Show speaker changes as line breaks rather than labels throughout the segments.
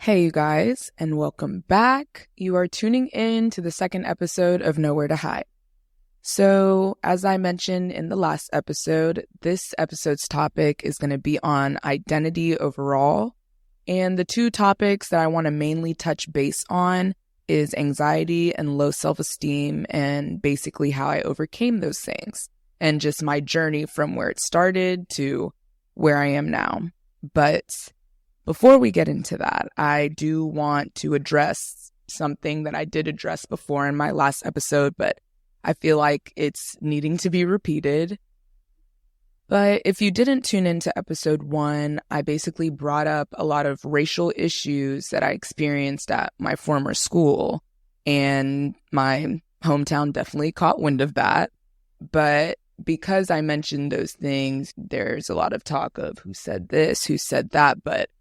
Hey, you guys, and welcome back. You are tuning in to the second episode of Nowhere to Hide. So, as I mentioned in the last episode, this episode's topic is going to be on identity overall. And the two topics that I want to mainly touch base on is anxiety and low self-esteem, and basically how I overcame those things and just my journey from where it started to where I am now. But before we get into that, I do want to address something that I did address before in my last episode, but I feel like it's needing to be repeated. But if you didn't tune into episode 1, I basically brought up a lot of racial issues that I experienced at my former school, and my hometown definitely caught wind of that. But because I mentioned those things, there's a lot of talk of who said this, who said that, but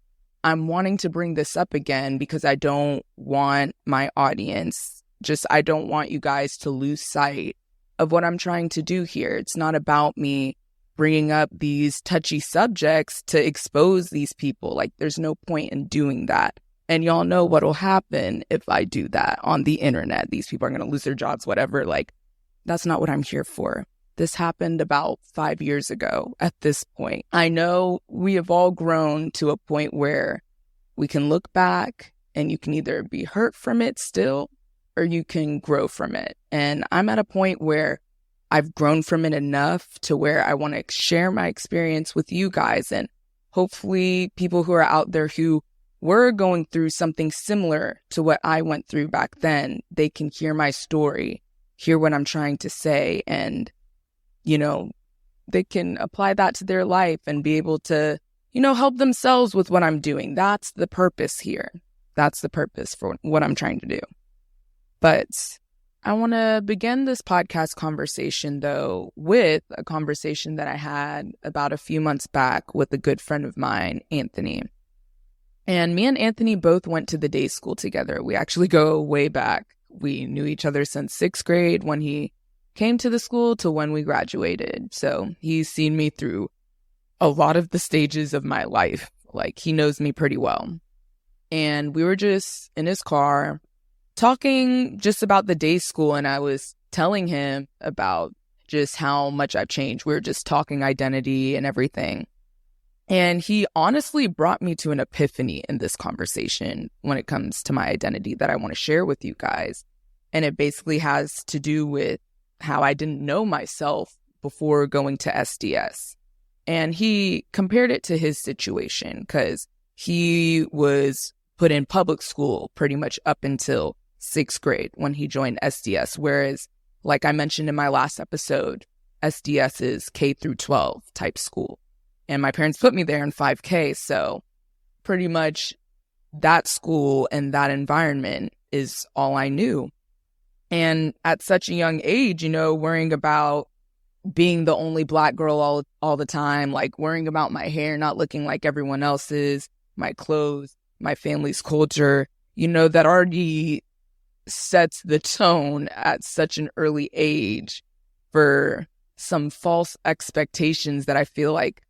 I'm wanting to bring this up again because I don't want my audience, I don't want you guys to lose sight of what I'm trying to do here. It's not about me bringing up these touchy subjects to expose these people. Like, there's no point in doing that. And y'all know what'll happen if I do that on the internet. These people are going to lose their jobs, whatever. Like, that's not what I'm here for. This happened about 5 years ago at this point. I know we have all grown to a point where we can look back and you can either be hurt from it still or you can grow from it. And I'm at a point where I've grown from it enough to where I want to share my experience with you guys, and hopefully people who are out there who were going through something similar to what I went through back then, they can hear my story, hear what I'm trying to say, and they can apply that to their life and be able to, help themselves with what I'm doing. That's the purpose here. That's the purpose for what I'm trying to do. But I want to begin this podcast conversation, though, with a conversation that I had about a few months back with a good friend of mine, Anthony. And me and Anthony both went to the day school together. We actually go way back. We knew each other since 6th grade when he came to the school to when we graduated. So he's seen me through a lot of the stages of my life. Like, he knows me pretty well. And we were just in his car talking just about the day school. And I was telling him about just how much I've changed. We were just talking identity and everything. And he honestly brought me to an epiphany in this conversation when it comes to my identity that I want to share with you guys. And it basically has to do with how I didn't know myself before going to SDS. And he compared it to his situation because he was put in public school pretty much up until 6th grade when he joined SDS. Whereas, like I mentioned in my last episode, SDS is K through 12 type school. And my parents put me there in 5K. So pretty much that school and that environment is all I knew. And at such a young age, worrying about being the only Black girl all the time, like worrying about my hair not looking like everyone else's, my clothes, my family's culture, that already sets the tone at such an early age for some false expectations that I feel like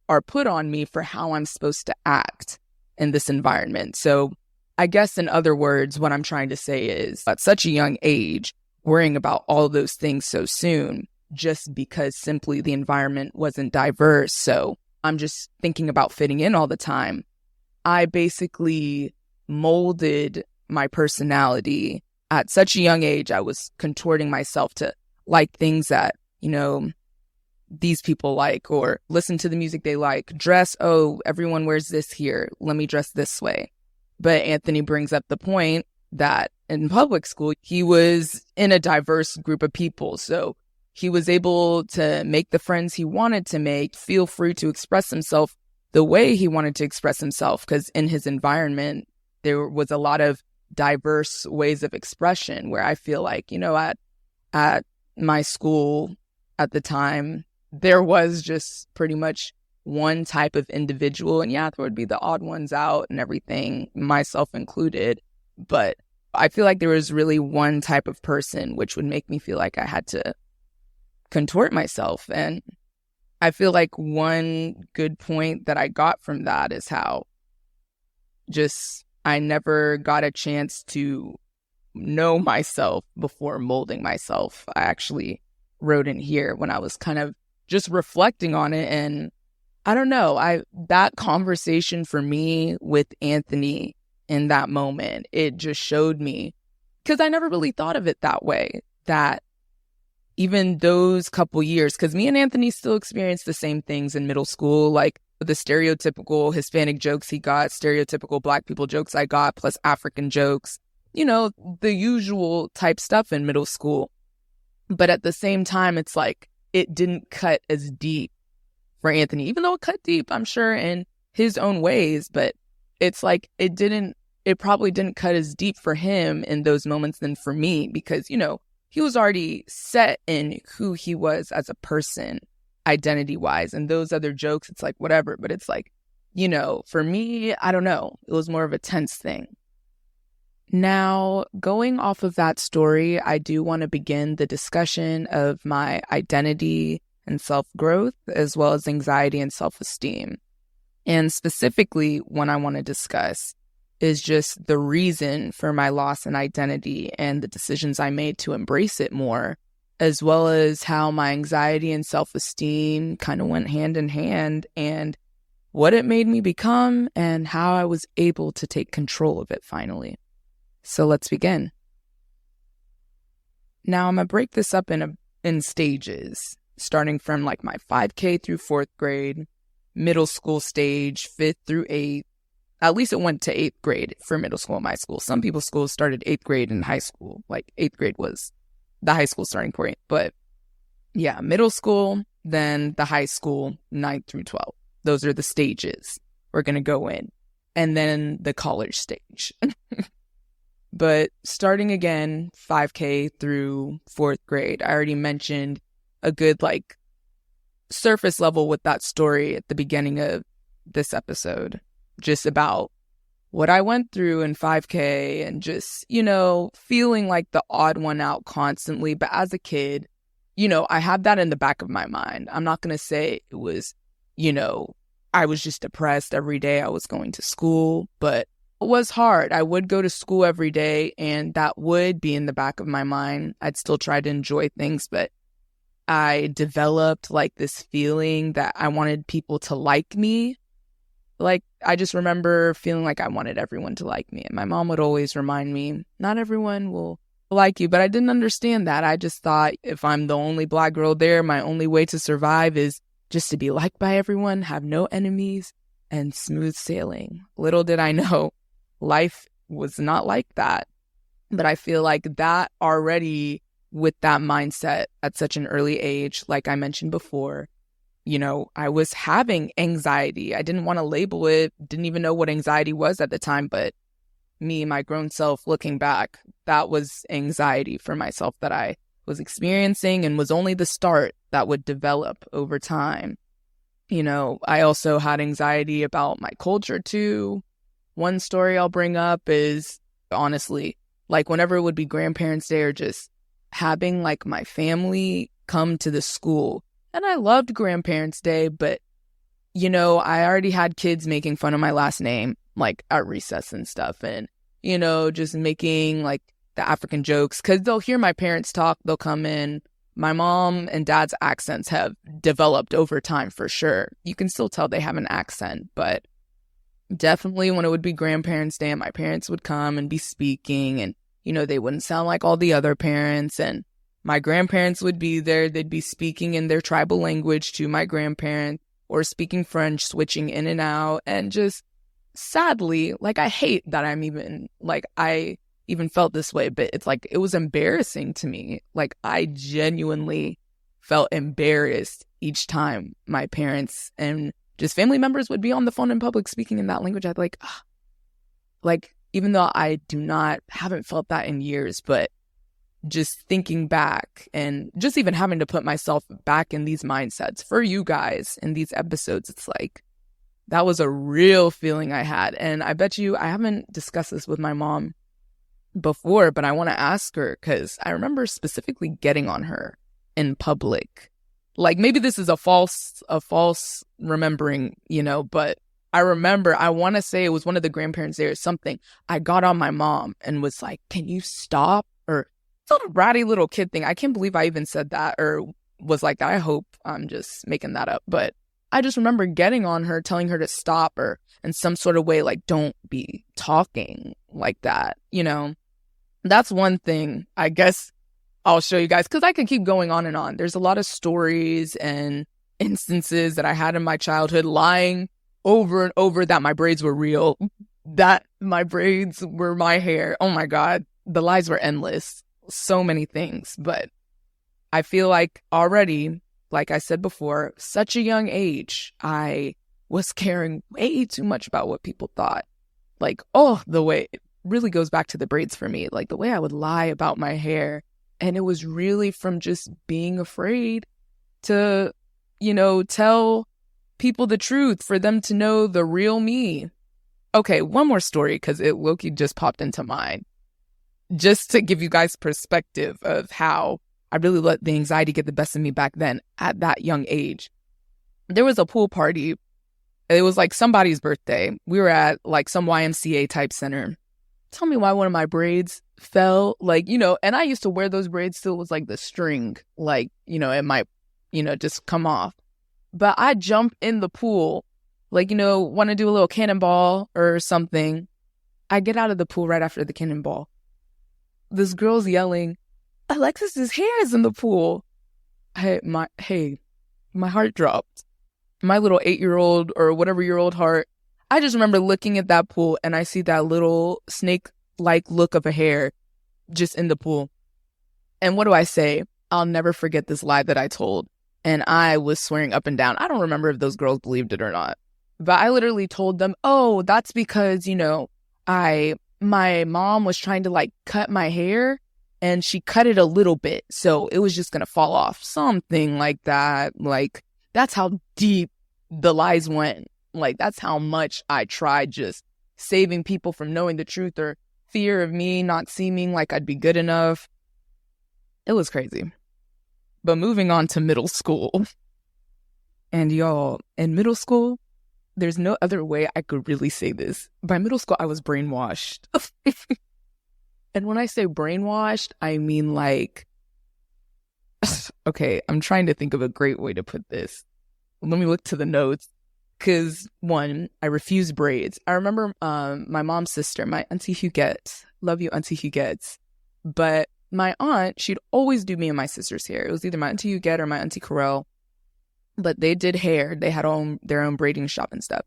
are put on me for how I'm supposed to act in this environment. So I guess in other words, what I'm trying to say is at such a young age, worrying about all those things so soon, just because simply the environment wasn't diverse. So I'm just thinking about fitting in all the time. I basically molded my personality at such a young age. I was contorting myself to like things that, these people like, or listen to the music they like, dress, everyone wears this here, let me dress this way. But Anthony brings up the point that in public school, he was in a diverse group of people. So he was able to make the friends he wanted to make, feel free to express himself the way he wanted to express himself, because in his environment, there was a lot of diverse ways of expression where I feel like, at my school at the time, there was just pretty much one type of individual. And yeah, there would be the odd ones out and everything, myself included. But I feel like there was really one type of person, which would make me feel like I had to contort myself. And I feel like one good point that I got from that is how I never got a chance to know myself before molding myself. I actually wrote in here when I was kind of just reflecting on it. And I don't know, that conversation for me with Anthony in that moment, it just showed me, because I never really thought of it that way, that even those couple years, because me and Anthony still experienced the same things in middle school, like the stereotypical Hispanic jokes he got, stereotypical Black people jokes I got, plus African jokes, the usual type stuff in middle school. But at the same time, it's like it didn't cut as deep for Anthony, even though it cut deep, I'm sure, in his own ways. But it's like it probably didn't cut as deep for him in those moments than for me, because, he was already set in who he was as a person, identity-wise. And those other jokes, it's like, whatever. But it's like, for me, I don't know. It was more of a tense thing. Now, going off of that story, I do want to begin the discussion of my identity and self-growth, as well as anxiety and self-esteem. And specifically, what I want to discuss is just the reason for my loss in identity and the decisions I made to embrace it more, as well as how my anxiety and self-esteem kind of went hand in hand, and what it made me become and how I was able to take control of it finally. So let's begin. Now, I'm going to break this up in stages, starting from like my 5K through 4th grade, middle school stage, 5th through 8th. At least it went to 8th grade for middle school in my school. Some people's schools started 8th grade in high school. Like 8th grade was the high school starting point. But yeah, middle school, then the high school, 9th through 12th. Those are the stages we're going to go in. And then the college stage. But starting again, 5K through 4th grade, I already mentioned a good like surface level with that story at the beginning of this episode. Just about what I went through in 5K and just, feeling like the odd one out constantly. But as a kid, I had that in the back of my mind. I'm not going to say it was, I was just depressed every day I was going to school, but it was hard. I would go to school every day, and that would be in the back of my mind. I'd still try to enjoy things, but I developed like this feeling that I wanted people to like me. Like, I just remember feeling like I wanted everyone to like me. And my mom would always remind me, not everyone will like you. But I didn't understand that. I just thought if I'm the only Black girl there, my only way to survive is just to be liked by everyone, have no enemies, and smooth sailing. Little did I know, life was not like that. But I feel like that already, with that mindset at such an early age, like I mentioned before, I was having anxiety. I didn't want to label it, didn't even know what anxiety was at the time, but me, my grown self, looking back, that was anxiety for myself that I was experiencing, and was only the start that would develop over time. I also had anxiety about my culture too. One story I'll bring up is, honestly, like whenever it would be Grandparents' Day or just having like my family come to the school. And I loved Grandparents' Day, but, I already had kids making fun of my last name, like at recess and stuff. And, just making like the African jokes, because they'll hear my parents talk, they'll come in. My mom and dad's accents have developed over time for sure. You can still tell they have an accent, but definitely when it would be Grandparents' Day and my parents would come and be speaking, and, they wouldn't sound like all the other parents, and my grandparents would be there. They'd be speaking in their tribal language to my grandparents, or speaking French, switching in and out. And just sadly, like, I hate that I even felt this way, but it's like, it was embarrassing to me. Like, I genuinely felt embarrassed each time my parents and just family members would be on the phone in public speaking in that language. I'd like, even though I haven't felt that in years, but just thinking back and just even having to put myself back in these mindsets for you guys in these episodes, it's like, that was a real feeling I had. And I bet you, I haven't discussed this with my mom before, but I want to ask her, because I remember specifically getting on her in public. Like, maybe this is a false remembering, but I remember, I want to say it was one of the grandparents there or something. I got on my mom and was like, can you stop? Or it's a bratty little kid thing. I can't believe I even said that or was like that. I hope I'm just making that up. But I just remember getting on her, telling her to stop or in some sort of way, like, don't be talking like that. You know, that's one thing I guess I'll show you guys because I could keep going on and on. There's a lot of stories and instances that I had in my childhood lying over and over that my braids were real, that my braids were my hair. Oh my God, the lies were endless. So many things. But I feel like already, like I said before, such a young age, I was caring way too much about what people thought. Like, oh, the way it really goes back to the braids for me, like the way I would lie about my hair. And it was really from just being afraid to, you know, tell people the truth, for them to know the real me. Okay, one more story because it low-key just popped into mind. Just to give you guys perspective of how I really let the anxiety get the best of me back then at that young age. There was a pool party. It was like somebody's birthday. We were at like some YMCA type center. Tell me why one of my braids fell, like, you know, and I used to wear those braids still was like the string, like, you know, it might, you know, just come off. But I jump in the pool, like, you know, want to do a little cannonball or something. I get out of the pool right after the cannonball. This girl's yelling, Alexis's hair is in the pool. My heart dropped. My little 8-year-old or whatever-year-old heart. I just remember looking at that pool and I see that little snake-like look of a hair just in the pool. And what do I say? I'll never forget this lie that I told. And I was swearing up and down. I don't remember if those girls believed it or not. But I literally told them, oh, that's because, you know, my mom was trying to like cut my hair and she cut it a little bit. So it was just going to fall off. Something like that. Like, that's how deep the lies went. Like, that's how much I tried just saving people from knowing the truth or fear of me not seeming like I'd be good enough. It was crazy. But moving on to middle school. And y'all, in middle school, there's no other way I could really say this. By middle school, I was brainwashed. And when I say brainwashed, I mean like, okay, I'm trying to think of a great way to put this. Let me look to the notes. Because, one, I refused braids. I remember my mom's sister, my Auntie Huguette. Love you, Auntie Huguette. But my aunt, she'd always do me and my sister's hair. It was either my Auntie Huguette or my Auntie Carell. But they did hair. They had their own braiding shop and stuff.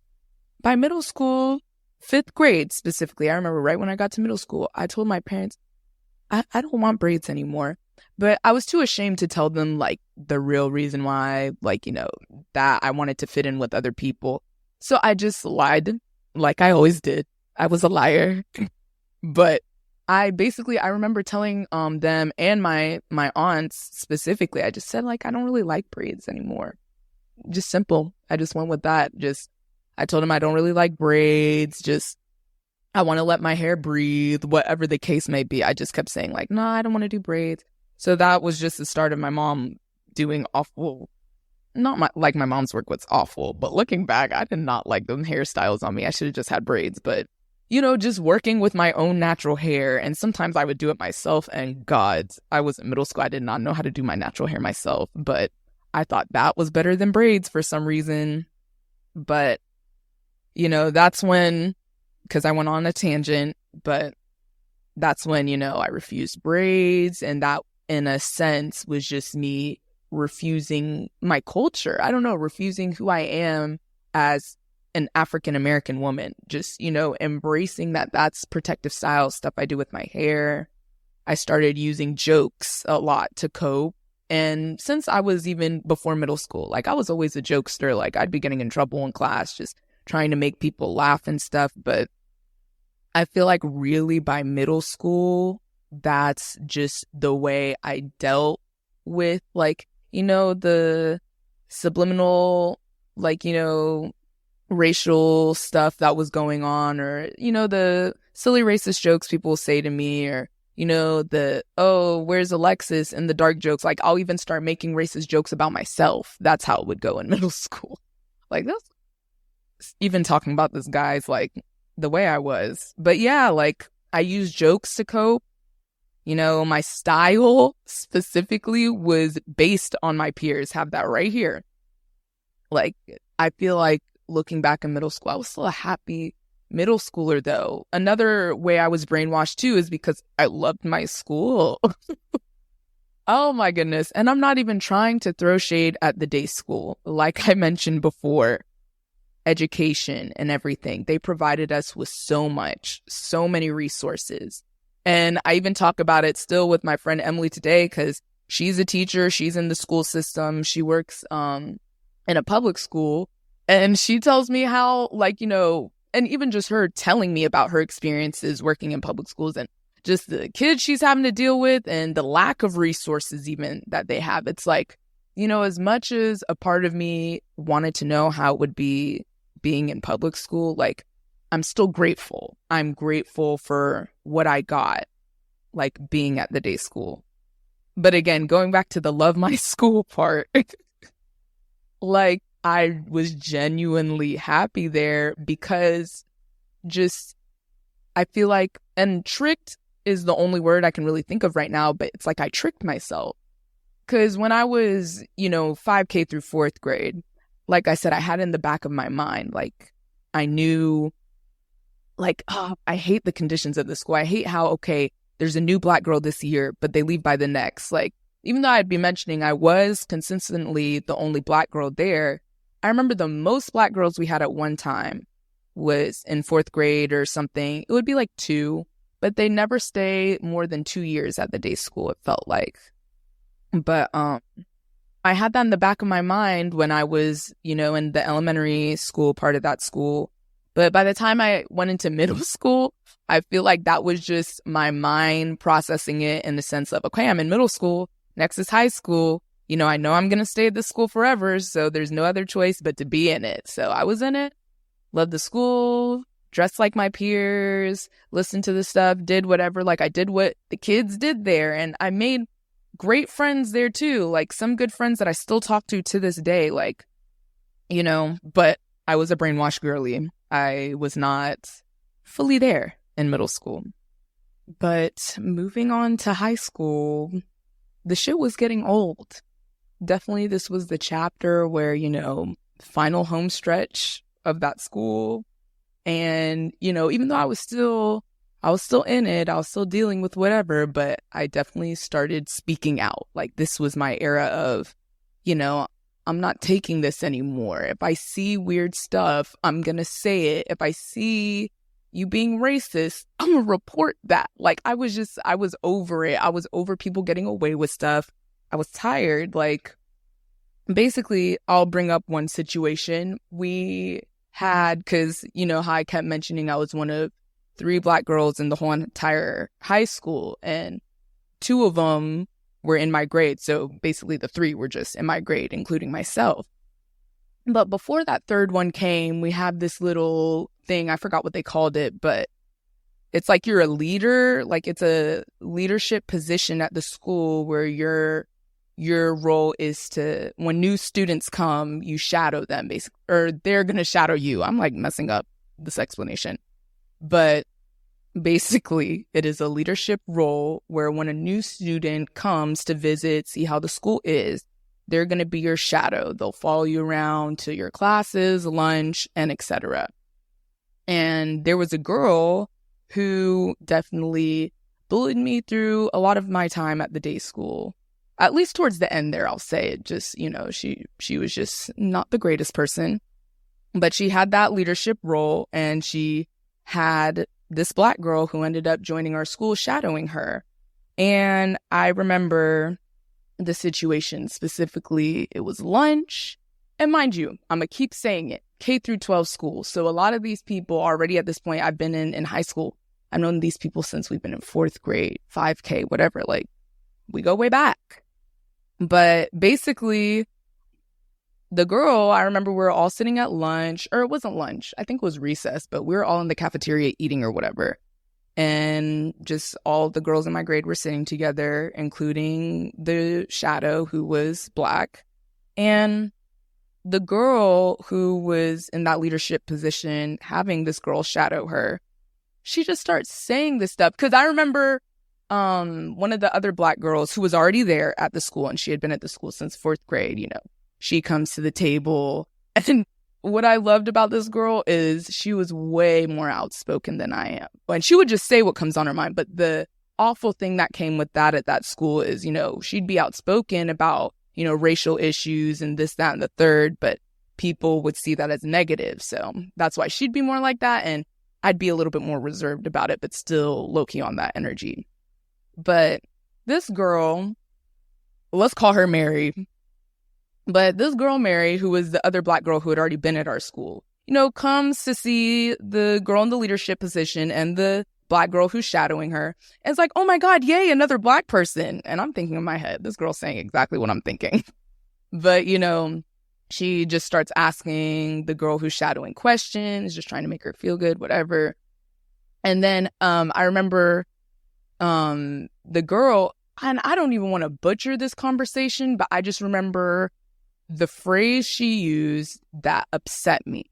By middle school, 5th grade specifically, I remember right when I got to middle school, I told my parents, I don't want braids anymore. But I was too ashamed to tell them, like, the real reason why, like, you know, that I wanted to fit in with other people. So I just lied, like I always did. I was a liar. But I remember telling them and my aunts specifically, I just said, like, I don't really like braids anymore. Just simple. I just went with that. I told them I don't really like braids. Just, I want to let my hair breathe, whatever the case may be. I just kept saying, like, no, I don't want to do braids. So that was just the start of my mom doing awful, like my mom's work was awful, but looking back, I did not like them hairstyles on me. I should have just had braids, but, you know, just working with my own natural hair. And sometimes I would do it myself, and God, I was in middle school. I did not know how to do my natural hair myself, but I thought that was better than braids for some reason. But, you know, that's when, because I went on a tangent, but that's when, you know, I refused braids, and that in a sense was just me refusing my culture. I don't know, refusing who I am as an African American woman. Just, you know, embracing that's protective style stuff I do with my hair. I started using jokes a lot to cope. And since I was even before middle school, like I was always a jokester. Like I'd be getting in trouble in class, just trying to make people laugh and stuff. But I feel like really by middle school, that's just the way I dealt with, like, you know, the subliminal, like, you know, racial stuff that was going on, or, you know, the silly racist jokes people will say to me, or, you know, oh, where's Alexis, and the dark jokes. Like, I'll even start making racist jokes about myself. That's how it would go in middle school. Like, that's even talking about this guy's like the way I was. But yeah, like I use jokes to cope. You know, my style specifically was based on my peers. Have that right here. Like, I feel like looking back in middle school, I was still a happy middle schooler, though. Another way I was brainwashed, too, is because I loved my school. Oh, my goodness. And I'm not even trying to throw shade at the day school. Like I mentioned before, education and everything. They provided us with so much, so many resources. And I even talk about it still with my friend Emily today because she's a teacher. She's in the school system. She works in a public school. And she tells me how, like, you know, and even just her telling me about her experiences working in public schools and just the kids she's having to deal with and the lack of resources even that they have. It's like, you know, as much as a part of me wanted to know how it would be being in public school, like, I'm still grateful. I'm grateful for what I got, like being at the day school. But again, going back to the love my school part, like I was genuinely happy there because just, I feel like, and tricked is the only word I can really think of right now, but it's like I tricked myself. Because when I was, you know, 5K through 4th grade, like I said, I had in the back of my mind, like I knew, like, oh, I hate the conditions of the school. I hate how, okay, there's a new Black girl this year, but they leave by the next. Like, even though I'd be mentioning I was consistently the only Black girl there, I remember the most Black girls we had at one time was in 4th grade or something. It would be like 2, but they never stay more than 2 years at the day school, it felt like. But I had that in the back of my mind when I was, you know, in the elementary school part of that school. But by the time I went into middle school, I feel like that was just my mind processing it in the sense of, okay, I'm in middle school. Next is high school. You know I'm going to stay at this school forever. So there's no other choice but to be in it. So I was in it, loved the school, dressed like my peers, listened to the stuff, did whatever. Like I did what the kids did there. And I made great friends there too. Like some good friends that I still talk to this day. Like, you know, but I was a brainwashed girly. I was not fully there in middle school. But moving on to high school, the shit was getting old. Definitely this was the chapter where, you know, final home stretch of that school. And, you know, even though I was still in it, I was still dealing with whatever, but I definitely started speaking out. Like this was my era of, you know, I'm not taking this anymore. If I see weird stuff, I'm going to say it. If I see you being racist, I'm going to report that. Like I was over it. I was over people getting away with stuff. I was tired. Like basically, I'll bring up one situation we had because, you know, how I kept mentioning I was one of 3 Black girls in the whole entire high school and 2 of them were in my grade. So basically the 3 were just in my grade, including myself. But before that 3rd one came, we had this little thing. I forgot what they called it, but it's like you're a leader. Like it's a leadership position at the school where your role is to, when new students come, you shadow them basically, or they're going to shadow you. I'm like messing up this explanation. But basically, it is a leadership role where when a new student comes to visit, see how the school is, they're going to be your shadow. They'll follow you around to your classes, lunch, and etc. And there was a girl who definitely bullied me through a lot of my time at the day school. At least towards the end there, I'll say it. Just, you know, she was just not the greatest person. But she had that leadership role, and she had this Black girl who ended up joining our school shadowing her. And I remember the situation specifically. It was lunch. And mind you, I'm going to keep saying it, K through 12 school. So a lot of these people already at this point, I've been in high school. I've known these people since we've been in 4th grade, 5K, whatever. Like, we go way back. But basically, the girl, I remember we were all sitting at lunch, or it wasn't lunch. I think it was recess, but we were all in the cafeteria eating or whatever. And just all the girls in my grade were sitting together, including the shadow who was Black. And the girl who was in that leadership position having this girl shadow her, she just starts saying this stuff. Because I remember one of the other Black girls who was already there at the school, and she had been at the school since 4th grade, she comes to the table. And what I loved about this girl is she was way more outspoken than I am. And she would just say what comes on her mind. But the awful thing that came with that at that school is, she'd be outspoken about, racial issues and this, that, and the third, but people would see that as negative. So that's why she'd be more like that. And I'd be a little bit more reserved about it, but still low-key on that energy. But this girl, let's call her Mary. But this girl, Mary, who was the other Black girl who had already been at our school, comes to see the girl in the leadership position and the Black girl who's shadowing her. And it's like, oh my God, yay, another Black person. And I'm thinking in my head, this girl's saying exactly what I'm thinking. But, she just starts asking the girl who's shadowing questions, just trying to make her feel good, whatever. And then I remember the girl, and I don't even want to butcher this conversation, but I just remember the phrase she used that upset me.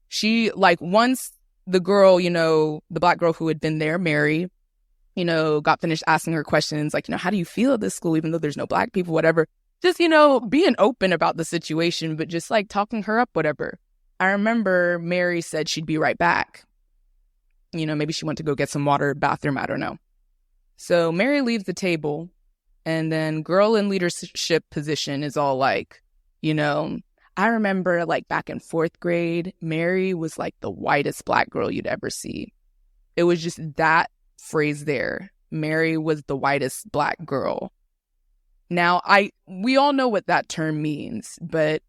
She, once the girl, the Black girl who had been there, Mary, got finished asking her questions, how do you feel at this school, even though there's no Black people, whatever. Just, being open about the situation, but just talking her up, whatever. I remember Mary said she'd be right back. Maybe she went to go get some water, bathroom, I don't know. So Mary leaves the table, and then girl in leadership position is all I remember back in 4th grade, Mary was the whitest Black girl you'd ever see. It was just that phrase there. Mary was the whitest Black girl. Now, we all know what that term means, but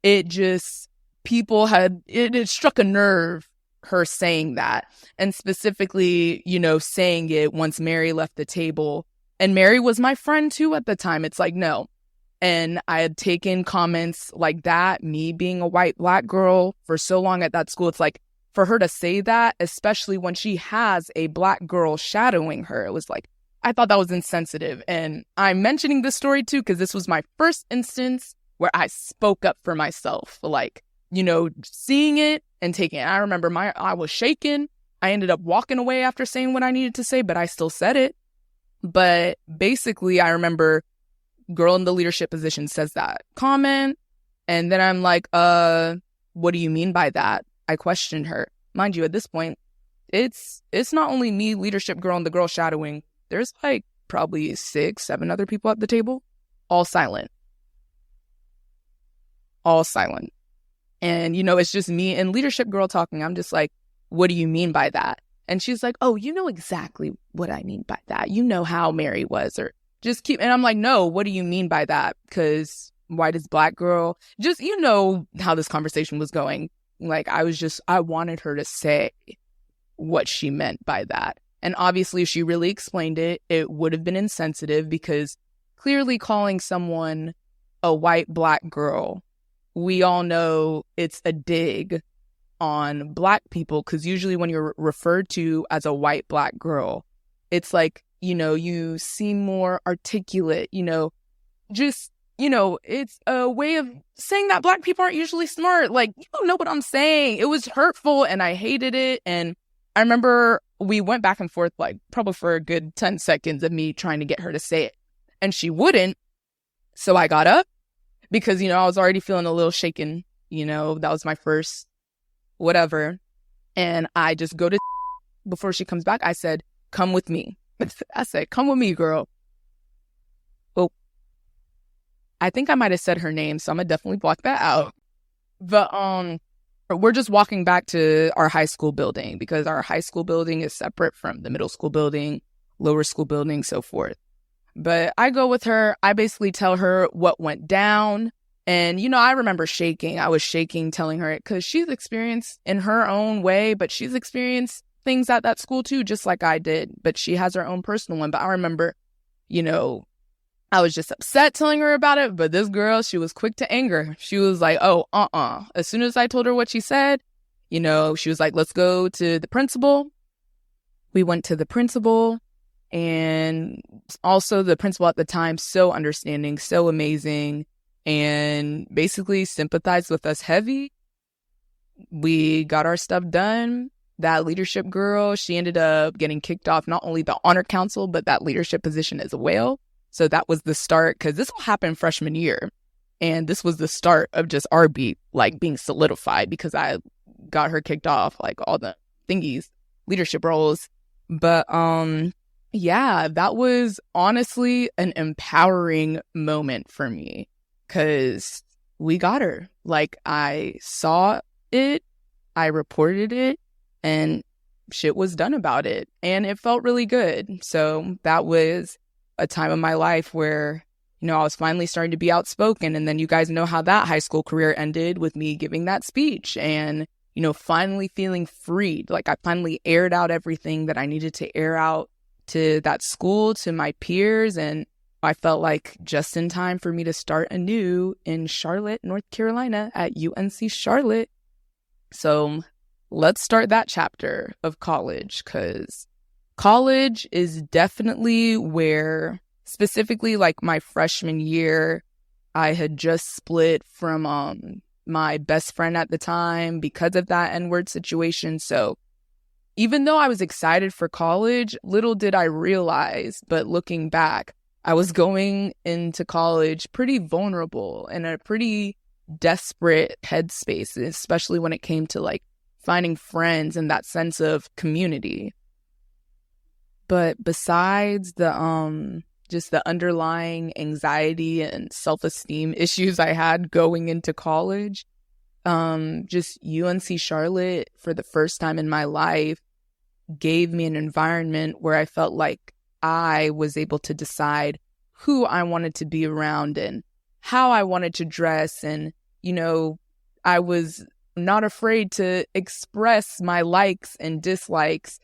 it just, it struck a nerve, her saying that. And specifically, saying it once Mary left the table. And Mary was my friend too at the time. It's no. And I had taken comments like that, me being a white Black girl for so long at that school. It's for her to say that, especially when she has a Black girl shadowing her, it was I thought that was insensitive. And I'm mentioning this story too, because this was my first instance where I spoke up for myself, seeing it and taking it. I remember I was shaking. I ended up walking away after saying what I needed to say, but I still said it. But basically, I remember girl in the leadership position says that comment. And then I'm what do you mean by that? I questioned her. Mind you, at this point, it's not only me, leadership girl, and the girl shadowing. There's probably 6, 7 other people at the table, all silent. All silent. And, it's just me and leadership girl talking. I'm just what do you mean by that? And she's oh, you know exactly what I mean by that. You know how Mary was, or just keep. And I'm no, what do you mean by that? Because whitest Black girl, just, how this conversation was going. I wanted her to say what she meant by that. And obviously, if she really explained it, it would have been insensitive, because clearly calling someone a white Black girl, we all know it's a dig on Black people, because usually when you're referred to as a white Black girl, it's you seem more articulate, just, it's a way of saying that Black people aren't usually smart. You don't know what I'm saying. It was hurtful and I hated it. And I remember we went back and forth, probably for a good 10 seconds of me trying to get her to say it. And she wouldn't. So I got up because, I was already feeling a little shaken. That was my first whatever. And I just go to before she comes back, I said, come with me. I said, come with me, girl. Well, I think I might have said her name, so I'm going to definitely block that out. But we're just walking back to our high school building, because our high school building is separate from the middle school building, lower school building, so forth. But I go with her. I basically tell her what went down. And, I remember shaking. I was shaking, telling her, because she's experienced in her own way, but she's experienced things at that school too, just like I did. But she has her own personal one. But I remember, I was just upset telling her about it. But this girl, she was quick to anger. She was oh, As soon as I told her what she said, she was let's go to the principal. We went to the principal. And also the principal at the time, so understanding, so amazing. and basically sympathized with us heavy. We got our stuff done. That leadership girl, she ended up getting kicked off not only the honor council, but that leadership position as well. So that was the start, because this all happened freshman year. And this was the start of just our beat, like, being solidified, because I got her kicked off, like, all the thingies, leadership roles. But yeah, that was honestly an empowering moment for me, because we got her. Like, I saw it, I reported it, and shit was done about it. And it felt really good. So that was a time of my life where, you know, I was finally starting to be outspoken. And then you guys know how that high school career ended, with me giving that speech and, you know, finally feeling freed. Like, I finally aired out everything that I needed to air out to that school, to my peers. And I felt like just in time for me to start anew in Charlotte, North Carolina at UNC Charlotte. So let's start that chapter of college, because college is definitely where, specifically like my freshman year, I had just split from my best friend at the time because of that N-word situation. So even though I was excited for college, little did I realize, but looking back, I was going into college pretty vulnerable and a pretty desperate headspace, especially when it came to like finding friends and that sense of community. But besides the just the underlying anxiety and self-esteem issues I had going into college, just UNC Charlotte, for the first time in my life, gave me an environment where I felt like I was able to decide who I wanted to be around and how I wanted to dress. And, you know, I was not afraid to express my likes and dislikes.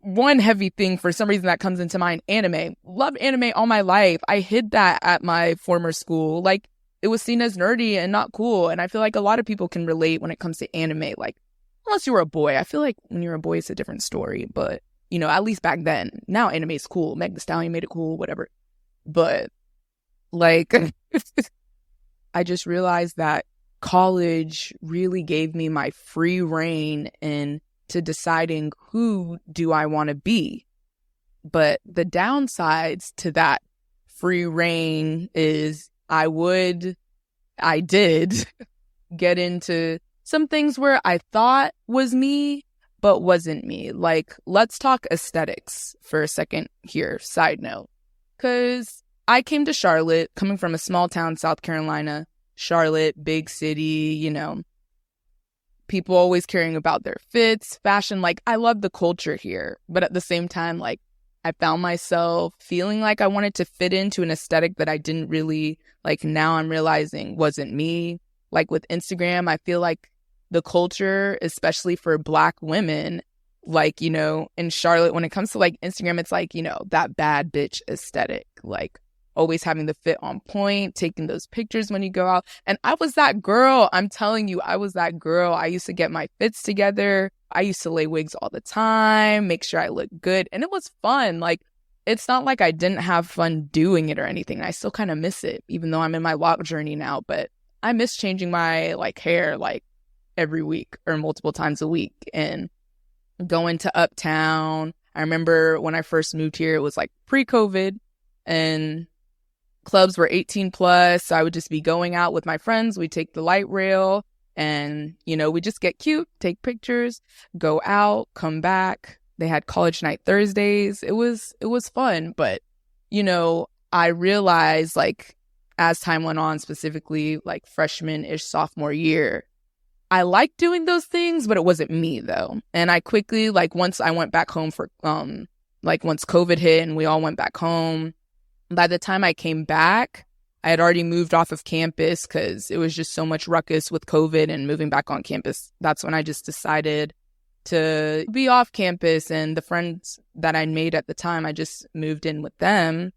One heavy thing, for some reason that comes into mind, anime. Loved anime all my life. I hid that at my former school. Like, it was seen as nerdy and not cool. And I feel like a lot of people can relate when it comes to anime. Like, unless you were a boy. I feel like when you're a boy, it's a different story. But, you know, at least back then. Now anime is cool. Meg Thee Stallion made it cool, whatever. But, like, I just realized that college really gave me my free reign into deciding who do I want to be. But the downsides to that free reign is I did get into some things where I thought was me, but wasn't me. Like, let's talk aesthetics for a second here, side note. Because I came to Charlotte, coming from a small town, South Carolina. Charlotte, big city, you know, people always caring about their fits, fashion. Like, I love the culture here. But at the same time, like, I found myself feeling like I wanted to fit into an aesthetic that I didn't really, like, now I'm realizing wasn't me. Like, with Instagram, I feel like the culture, especially for Black women, like, you know, in Charlotte, when it comes to like Instagram, it's like, you know, that bad bitch aesthetic, like always having the fit on point, taking those pictures when you go out. And I was that girl. I'm telling you, I was that girl. I used to get my fits together. I used to lay wigs all the time, make sure I look good. And it was fun. Like, it's not like I didn't have fun doing it or anything. I still kind of miss it, even though I'm in my walk journey now. But I miss changing my like hair like every week or multiple times a week and going to Uptown. I remember when I first moved here, it was like pre-COVID and clubs were 18 plus. So I would just be going out with my friends. We'd take the light rail and, you know, we just get cute, take pictures, go out, come back. They had college night Thursdays. It was fun. But, you know, I realized like as time went on, specifically like freshman-ish sophomore year, I liked doing those things, but it wasn't me though. And I quickly, like once I went back home for, like once COVID hit and we all went back home, by the time I came back, I had already moved off of campus because it was just so much ruckus with COVID and moving back on campus. That's when I just decided to be off campus, and the friends that I made at the time, I just moved in with them.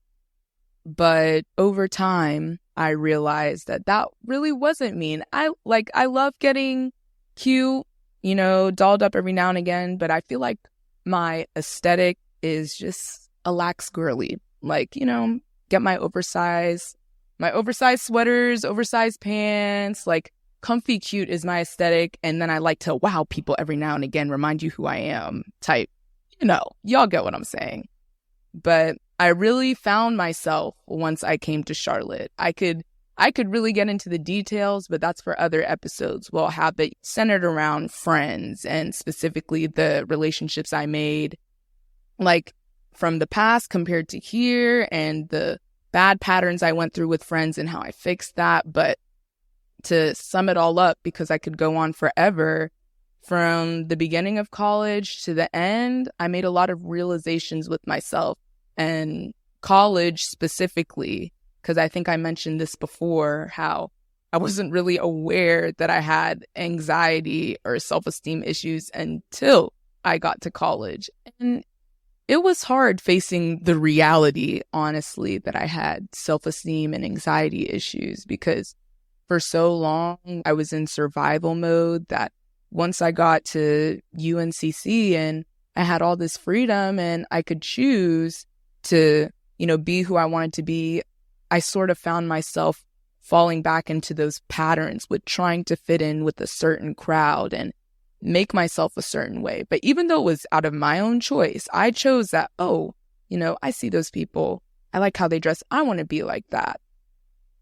But over time, I realized that that really wasn't me. And I love getting cute, you know, dolled up every now and again, but I feel like my aesthetic is just a lax girly. Like, you know, get my oversized my oversized sweaters, oversized pants, like comfy cute is my aesthetic. And then I like to wow people every now and again, remind you who I am type. Y'all get what I'm saying. But I really found myself once I came to Charlotte. I could really get into the details, but that's for other episodes. We'll have it centered around friends and specifically the relationships I made, like from the past compared to here, and the bad patterns I went through with friends and how I fixed that. But to sum it all up, because I could go on forever, from the beginning of college to the end, I made a lot of realizations with myself, and college specifically, because I think I mentioned this before, how I wasn't really aware that I had anxiety or self-esteem issues until I got to college. And it was hard facing the reality, honestly, that I had self-esteem and anxiety issues, because for so long I was in survival mode that once I got to UNCC and I had all this freedom and I could choose to, be who I wanted to be, I sort of found myself falling back into those patterns with trying to fit in with a certain crowd and make myself a certain way. But even though it was out of my own choice, I chose that, I see those people. I like how they dress. I want to be like that.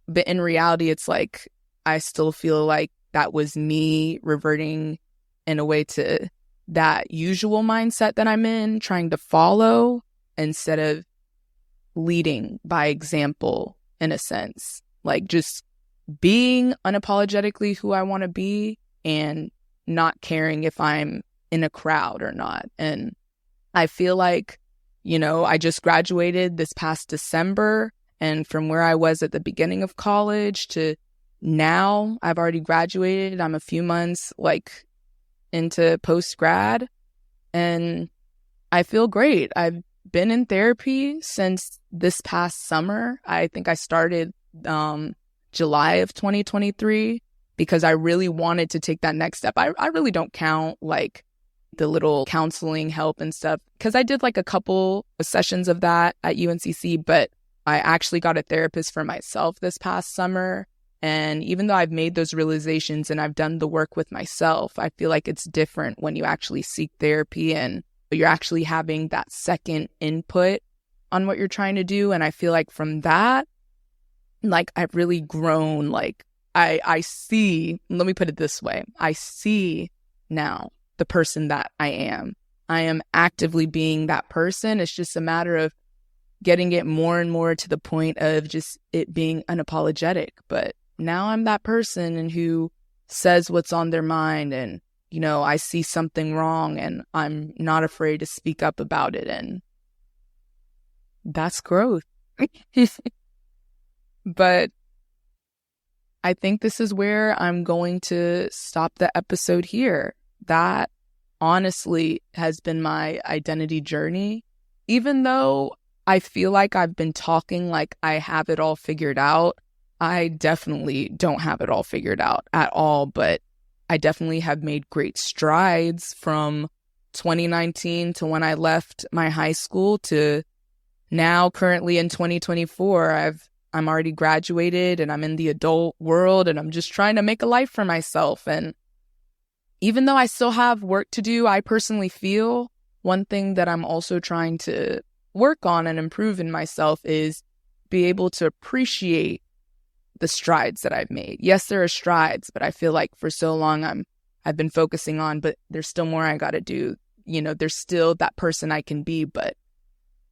But in reality, it's like, I still feel like that was me reverting in a way to that usual mindset that I'm in, trying to follow instead of leading by example, in a sense. Like just being unapologetically who I want to be and not caring if I'm in a crowd or not. And I feel like, I just graduated this past December, and from where I was at the beginning of college to now, I've already graduated. I'm a few months into post-grad, and I feel great. I've been in therapy since this past summer. I think I started July of 2023 because I really wanted to take that next step. I really don't count the little counseling help and stuff, because I did a couple of sessions of that at UNCC, but I actually got a therapist for myself this past summer. And even though I've made those realizations and I've done the work with myself, I feel like it's different when you actually seek therapy and you're actually having that second input on what you're trying to do. And I feel like from that, I've really grown. I see, let me put it this way. I see now the person that I am. I am actively being that person. It's just a matter of getting it more and more to the point of just it being unapologetic. But now I'm that person and who says what's on their mind, and, I see something wrong and I'm not afraid to speak up about it. And that's growth. But I think this is where I'm going to stop the episode here. That honestly has been my identity journey. Even though I feel like I've been talking like I have it all figured out, I definitely don't have it all figured out at all, but I definitely have made great strides from 2019 to when I left my high school to now currently in 2024. I'm already graduated and I'm in the adult world and I'm just trying to make a life for myself. And even though I still have work to do, I personally feel one thing that I'm also trying to work on and improve in myself is be able to appreciate the strides that I've made. Yes, there are strides, but I feel like for so long I've been focusing on, but there's still more I got to do. There's still that person I can be. But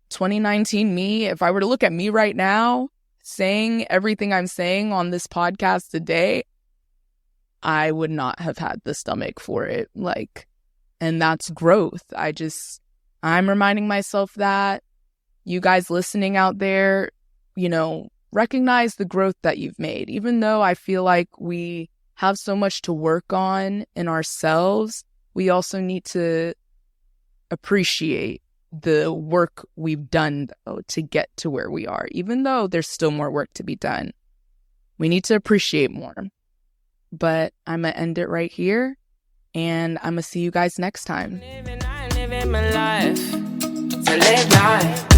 2019 me, if I were to look at me right now, saying everything I'm saying on this podcast today, I would not have had the stomach for it. And that's growth. I'm reminding myself that. You guys listening out there, recognize the growth that you've made. Even though I feel like we have so much to work on in ourselves, we also need to appreciate the work we've done, though, to get to where we are. Even though there's still more work to be done, we need to appreciate more. But I'm going to end it right here, and I'm going to see you guys next time. Living my life to live life.